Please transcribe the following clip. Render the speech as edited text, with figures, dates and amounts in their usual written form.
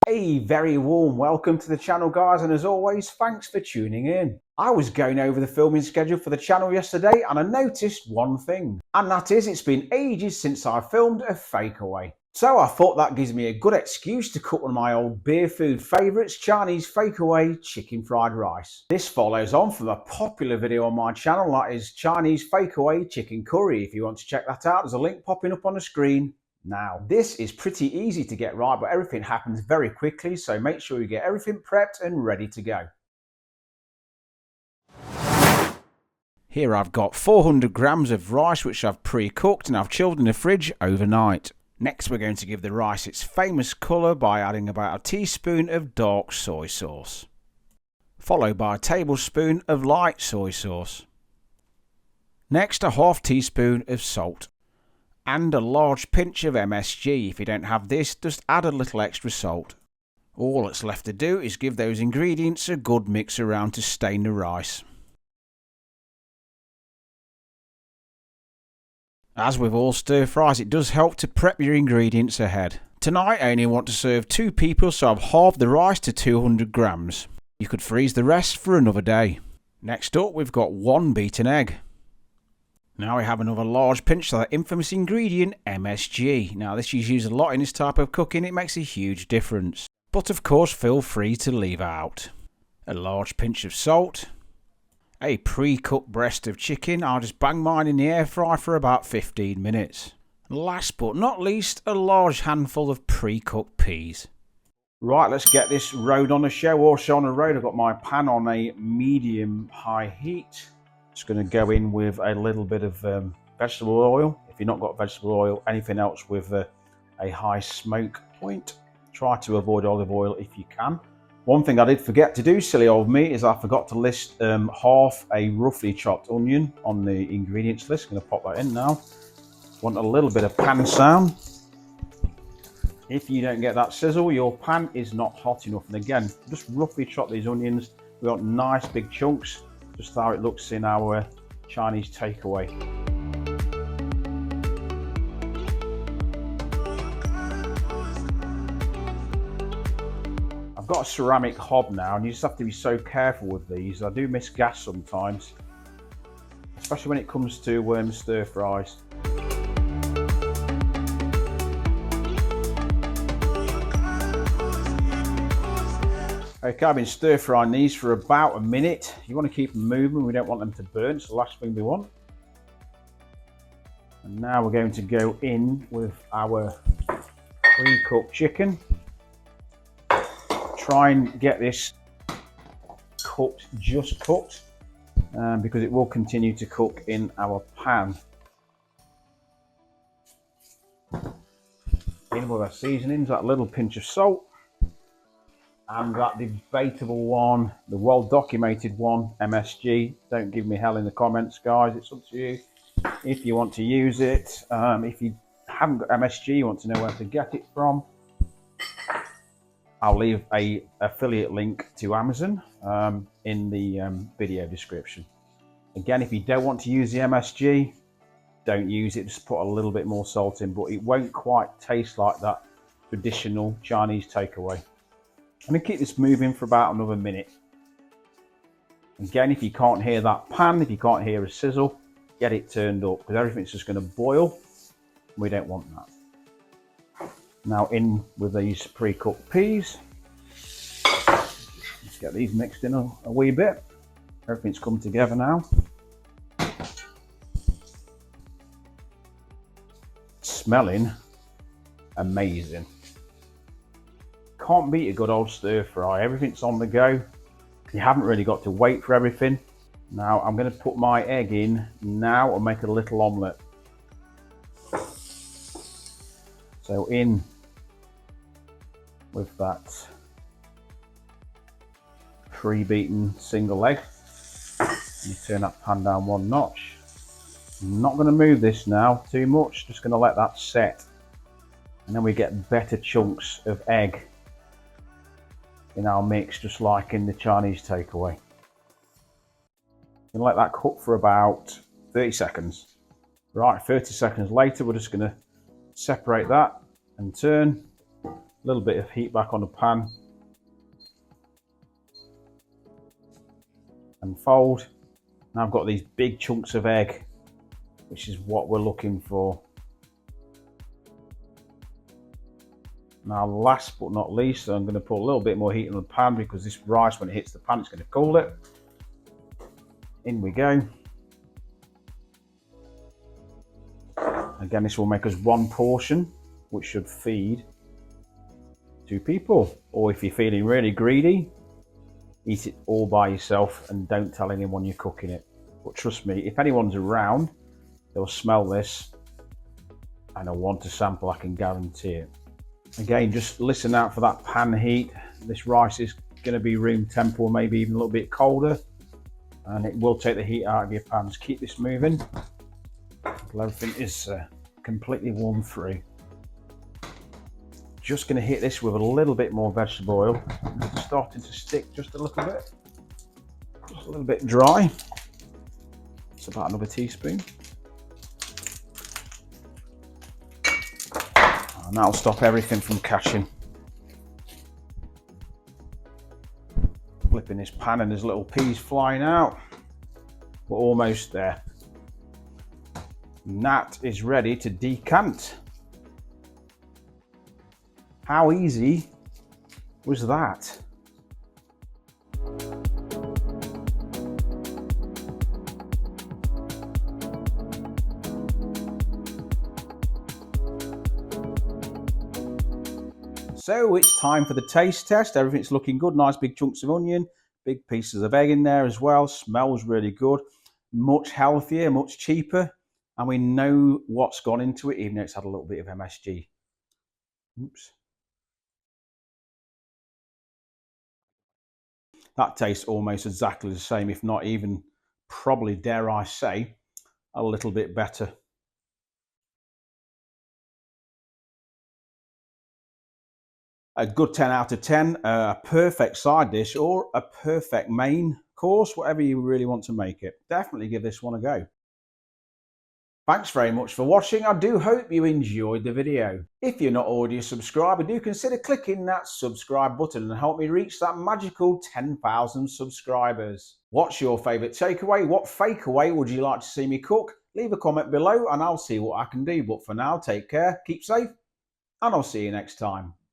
A very warm welcome to the channel, guys, and as always, thanks for tuning in. I was going over the filming schedule for the channel yesterday and I noticed one thing, and that is it's been ages since I filmed a fakeaway. So I thought that gives me a good excuse to cook one of my old beer food favourites, Chinese fakeaway chicken fried rice. This follows on from a popular video on my channel, that is Chinese fakeaway chicken curry. If you want to check that out, there's a link popping up on the screen now. This is pretty easy to get right, but everything happens very quickly, so make sure you get everything prepped and ready to go. Here I've got 400 grams of rice which I've pre-cooked and I've chilled in the fridge overnight. Next we're going to give the rice its famous colour by adding about a teaspoon of dark soy sauce, followed by a tablespoon of light soy sauce. Next a half teaspoon of salt and a large pinch of MSG. If you don't have this, just add a little extra salt. All that's left to do is give those ingredients a good mix around to stain the rice. As with all stir fries, it does help to prep your ingredients ahead. Tonight I only want to serve 2 people, so I've halved the rice to 200 grams. You could freeze the rest for another day. Next up we've got 1 beaten egg. Now we have another large pinch of that infamous ingredient, MSG. Now this is used a lot in this type of cooking, it makes a huge difference. But of course feel free to leave out. A large pinch of salt. A pre-cooked breast of chicken. I'll just bang mine in the air fry for about 15 minutes. Last but not least, a large handful of pre-cooked peas. Right, let's get this road on the show. Also on the road, I've got my pan on a medium-high heat. Just going to go in with a little bit of vegetable oil. If you've not got vegetable oil, anything else with a high smoke point. Try to avoid olive oil if you can. One thing I did forget to do, silly old me, is I forgot to list half a roughly chopped onion on the ingredients list. I'm going to pop that in now. Want a little bit of pan sound. If you don't get that sizzle, your pan is not hot enough. And again, just roughly chop these onions. We want nice big chunks. Just how it looks in our Chinese takeaway. I've got a ceramic hob now, and you just have to be so careful with these. I do miss gas sometimes, especially when it comes to stir fries. Okay, I've been stir frying these for about a minute. You want to keep them moving, we don't want them to burn, it's the last thing we want. And now we're going to go in with our pre-cooked chicken. Try and get this cooked, just cooked, because it will continue to cook in our pan. In with our seasonings, that little pinch of salt. And that debatable one, the well-documented one, MSG. Don't give me hell in the comments, guys. It's up to you if you want to use it. If you haven't got MSG, you want to know where to get it from, I'll leave a affiliate link to Amazon in the video description. Again, if you don't want to use the MSG, don't use it. Just put a little bit more salt in, but it won't quite taste like that traditional Chinese takeaway. I'm going to keep this moving for about another minute. Again, if you can't hear that pan, if you can't hear a sizzle, get it turned up, because everything's just going to boil. We don't want that. Now in with these pre-cooked peas. Let's get these mixed in a wee bit. Everything's come together now. Smelling amazing. Can't beat a good old stir fry. Everything's on the go. You haven't really got to wait for everything. Now I'm going to put my egg in now and make a little omelette. So in with that pre-beaten single egg. You turn that pan down 1 notch. I'm not going to move this now too much. Just going to let that set. And then we get better chunks of egg in our mix, just like in the Chinese takeaway. Gonna let that cook for about 30 seconds. Right, 30 seconds later, we're just gonna separate that and turn. A little bit of heat back on the pan. And fold. Now I've got these big chunks of egg, which is what we're looking for. Now last but not least, I'm going to put a little bit more heat in the pan because this rice, when it hits the pan, it's going to cool it. In we go. Again, this will make us one portion, which should feed 2 people. Or if you're feeling really greedy, eat it all by yourself and don't tell anyone you're cooking it. But trust me, if anyone's around, they'll smell this and they'll want to sample, I can guarantee it. Again, just listen out for that pan heat. This rice is going to be room temp or maybe even a little bit colder, and it will take the heat out of your pans. Keep this moving until everything is completely warm through. Just going to hit this with a little bit more vegetable oil. It's starting to stick just a little bit. Just a little bit dry. It's about another teaspoon. And that'll stop everything from catching. Flipping this pan and there's little peas flying out. We're almost there. And that is ready to decant. How easy was that? So it's time for the taste test. Everything's looking good. Nice big chunks of onion, big pieces of egg in there as well. Smells really good. Much healthier, much cheaper. And we know what's gone into it, even though it's had a little bit of MSG. Oops. That tastes almost exactly the same, if not even, probably, dare I say, a little bit better. A good 10 out of 10, a perfect side dish or a perfect main course, whatever you really want to make it. Definitely give this one a go. Thanks very much for watching. I do hope you enjoyed the video. If you're not already a subscriber, do consider clicking that subscribe button and help me reach that magical 10,000 subscribers. What's your favourite takeaway? What fakeaway would you like to see me cook? Leave a comment below and I'll see what I can do. But for now, take care, keep safe, and I'll see you next time.